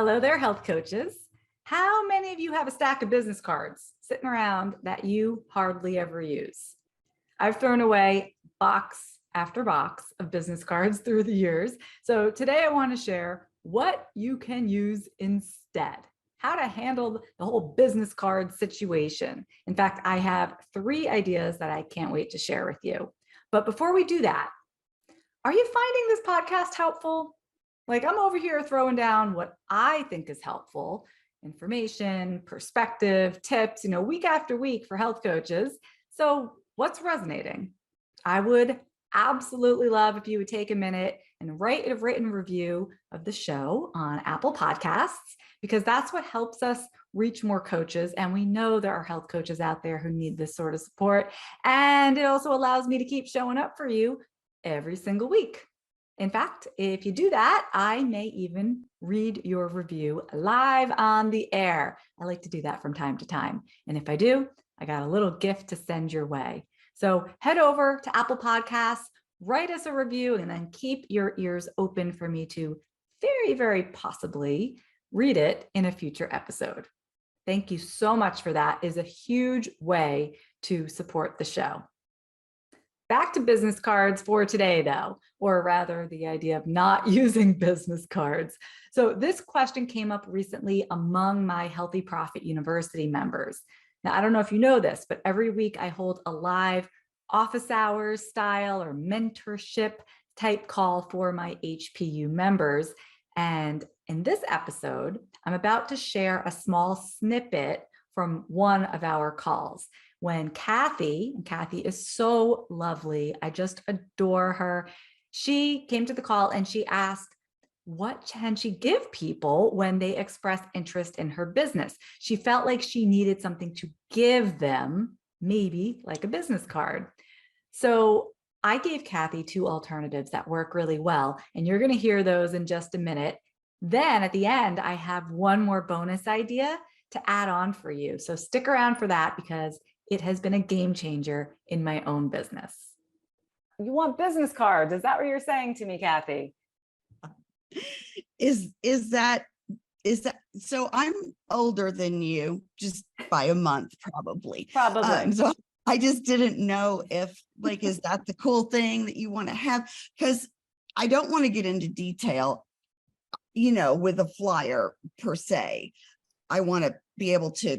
Hello there, health coaches. How many of you have a stack of business cards sitting around that you hardly ever use? I've thrown away box after box of business cards through the years. So today I want to share what you can use instead, how to handle the whole business card situation. In fact, I have 3 ideas that I can't wait to share with you. But before we do that, are you finding this podcast helpful? Like, I'm over here throwing down what I think is helpful information, perspective, tips, week after week for health coaches. So what's resonating? I would absolutely love if you would take a minute and write a written review of the show on Apple Podcasts, because that's what helps us reach more coaches. And we know there are health coaches out there who need this sort of support. And it also allows me to keep showing up for you every single week. In fact, if you do that, I may even read your review live on the air. I like to do that from time to time. And if I do, I got a little gift to send your way. So head over to Apple Podcasts, write us a review, and then keep your ears open for me to very, very possibly read it in a future episode. Thank you so much for that. It is a huge way to support the show. Back to business cards for today, though, or rather the idea of not using business cards. So this question came up recently among my Healthy Profit University members. Now, I don't know if you know this, but every week I hold a live office hours style or mentorship type call for my HPU members. And in this episode, I'm about to share a small snippet from one of our calls. When Kathy is so lovely, I just adore her. She came to the call and she asked, what can she give people when they express interest in her business? She felt like she needed something to give them, maybe like a business card. So I gave Kathy 2 alternatives that work really well, and you're going to hear those in just a minute. Then at the end, I have one more bonus idea to add on for you. So stick around for that, because it has been a game changer in my own business. You want business cards? Is that what you're saying to me, Kathy? Is that so? I'm older than you, just by a month, probably. So I just didn't know if, like, is that the cool thing that you want to have? Because I don't want to get into detail, with a flyer per se. I want to be able to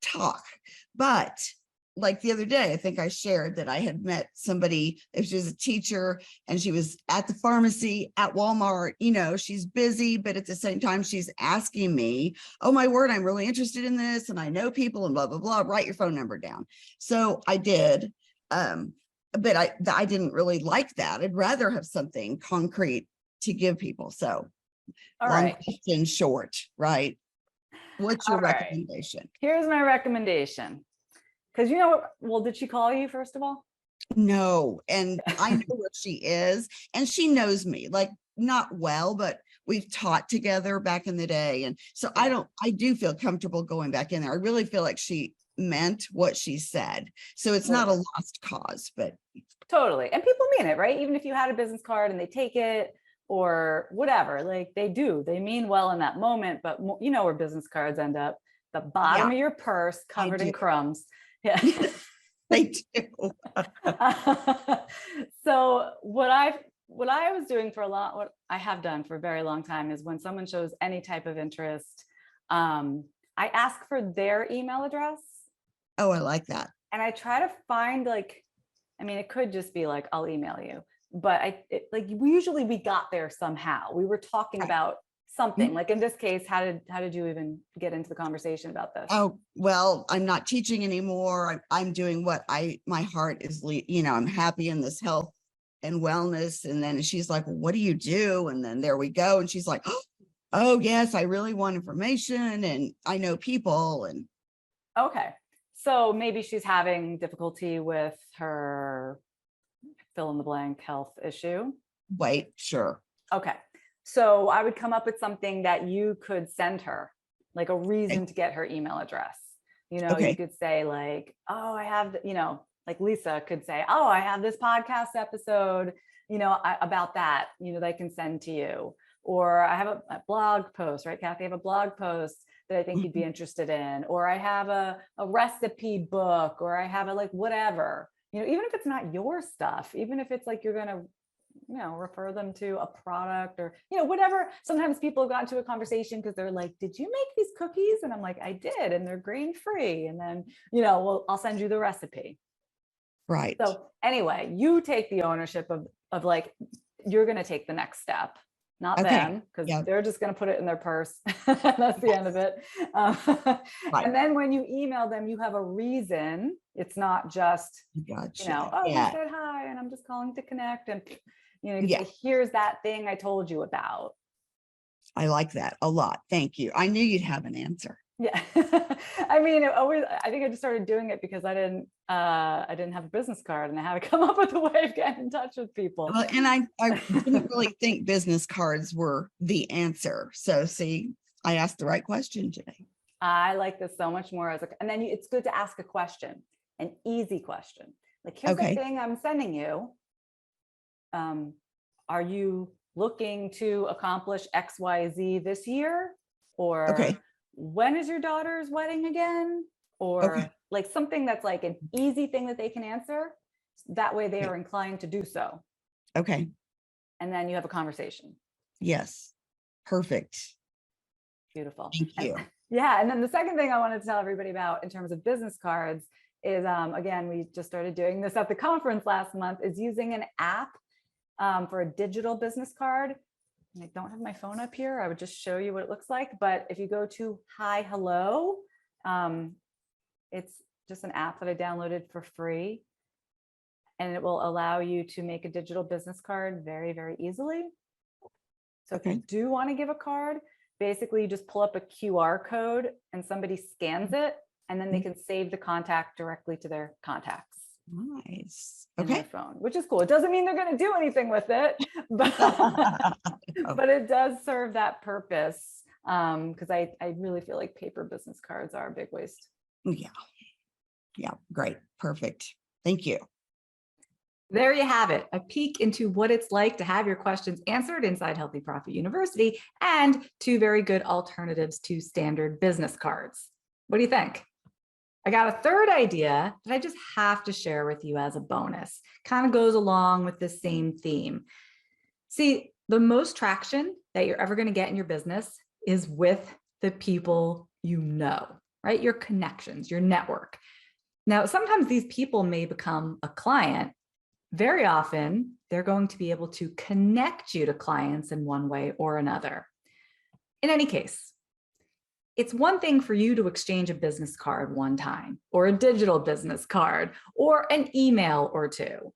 talk. But like the other day, I think I shared that I had met somebody, if she was a teacher and she was at the pharmacy at Walmart, she's busy, but at the same time, she's asking me, oh my word, I'm really interested in this. And I know people and blah, blah, blah, write your phone number down. So I did. But I didn't really like that. I'd rather have something concrete to give people. So long question short, right? What's your recommendation? Here's my recommendation. Because well, did she call you first of all? No. And I know where she is, and she knows me, like, not well, but we've taught together back in the day. And so I do feel comfortable going back in there. I really feel like she meant what she said. So it's not a lost cause, but. Totally. And people mean it, right? Even if you had a business card and they take it or whatever, like they mean well in that moment, but where business cards end up, the bottom of your purse covered in crumbs. Yeah. They do. So what I was doing what I have done for a very long time is when someone shows any type of interest, I ask for their email address. Oh, I like that. And I try to find it could just be like, I'll email you, but we got there somehow. We were talking about something. Like in this case, how did you even get into the conversation about this? Oh, well, I'm not teaching anymore. I'm doing what my heart is, I'm happy in this health and wellness. And then she's like, well, what do you do? And then there we go. And she's like, oh yes, I really want information and I know people. And okay. So maybe she's having difficulty with her fill in the blank health issue. Wait, sure. Okay. So I would come up with something that you could send her, like a reason to get her email address. You could say like, oh, I have, like Lisa could say, oh, I have this podcast episode, about that, they can send to you. or I have a blog post, right, Kathy? I have a blog post that I think you'd be interested in, or I have a recipe book, or I have a like whatever, even if it's not your stuff, even if it's like you're going to, refer them to a product or, whatever. Sometimes people have gotten to a conversation because they're like, did you make these cookies? And I'm like, I did, and they're grain free. And then, well, I'll send you the recipe. Right. So anyway, you take the ownership of like, you're going to take the next step, not them, because they're just going to put it in their purse. That's the end of it. Right. And then when you email them, you have a reason. It's not just, oh, we said hi and I'm just calling to connect. And, you say, here's that thing I told you about. I like that a lot. Thank you. I knew you'd have an answer. Yeah. I mean, I think I just started doing it because I didn't have a business card and I had to come up with a way of getting in touch with people. Well, and I didn't really think business cards were the answer. So see, I asked the right question today. I like this so much more and then it's good to ask a question, an easy question. Like, here's the thing I'm sending you. Are you looking to accomplish XYZ this year? Or when is your daughter's wedding again? Or like something that's like an easy thing that they can answer. That way they are inclined to do so. Okay. And then you have a conversation. Yes. Perfect. Beautiful. Thank you. And then the second thing I wanted to tell everybody about in terms of business cards is, again, we just started doing this at the conference last month, is using an app for a digital business card. And I don't have my phone up here. I would just show you what it looks like. But if you go to Hi Hello, it's just an app that I downloaded for free. And it will allow you to make a digital business card very, very easily. So if you do want to give a card, basically you just pull up a QR code and somebody scans it, and then they can save the contact directly to their contacts. Nice. In their phone, which is cool. It doesn't mean they're going to do anything with it, but, but it does serve that purpose. Because I really feel like paper business cards are a big waste. Yeah. Great. Perfect. Thank you. There you have it, a peek into what it's like to have your questions answered inside Healthy Profit University, and 2 very good alternatives to standard business cards. What do you think? I got a third idea that I just have to share with you as a bonus. Kind of goes along with the same theme. See, the most traction that you're ever going to get in your business is with the people you know, right? Your connections, your network. Now, sometimes these people may become a client. Very often, they're going to be able to connect you to clients in one way or another. In any case, it's one thing for you to exchange a business card one time, or a digital business card, or an email or 2.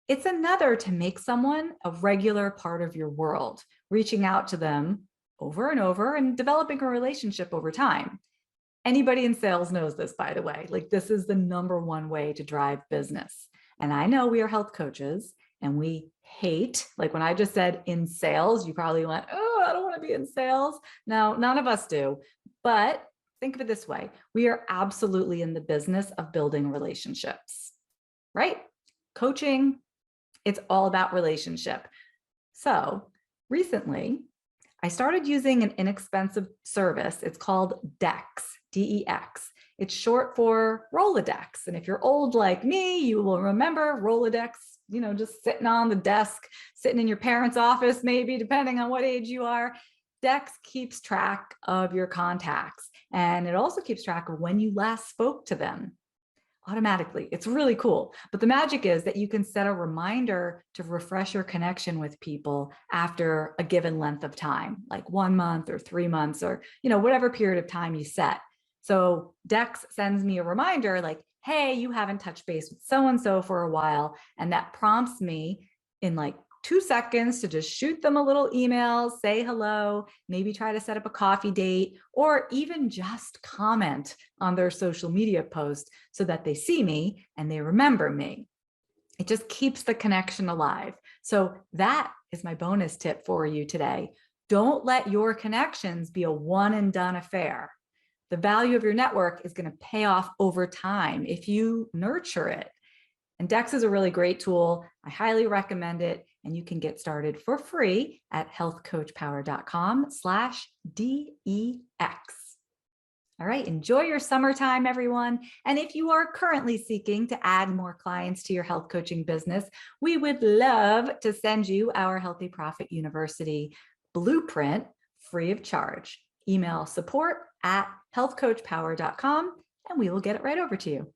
It's another to make someone a regular part of your world, reaching out to them over and over and developing a relationship over time. Anybody in sales knows this, by the way. Like, this is the #1 way to drive business. And I know we are health coaches and we hate, like when I just said in sales, you probably went, oh, I don't want to be in sales. No, none of us do. But think of it this way. We are absolutely in the business of building relationships, right? Coaching, it's all about relationship. So recently, I started using an inexpensive service. It's called DEX, DEX. It's short for Rolodex. And if you're old like me, you will remember Rolodex, just sitting on the desk, sitting in your parents' office, maybe, depending on what age you are. DEX keeps track of your contacts, and it also keeps track of when you last spoke to them automatically. It's really cool. But the magic is that you can set a reminder to refresh your connection with people after a given length of time, like 1 month or 3 months, or whatever period of time you set. So Dex sends me a reminder like, hey, you haven't touched base with so-and-so for a while. And that prompts me in like 2 seconds to just shoot them a little email, say hello, maybe try to set up a coffee date, or even just comment on their social media post so that they see me and they remember me. It just keeps the connection alive. So that is my bonus tip for you today. Don't let your connections be a one and done affair. The value of your network is going to pay off over time if you nurture it. And Dex is a really great tool. I highly recommend it. and you can get started for free at healthcoachpower.com/DEX. All right, enjoy your summertime, everyone. And if you are currently seeking to add more clients to your health coaching business, we would love to send you our Healthy Profit University blueprint free of charge. Email support@healthcoachpower.com and we will get it right over to you.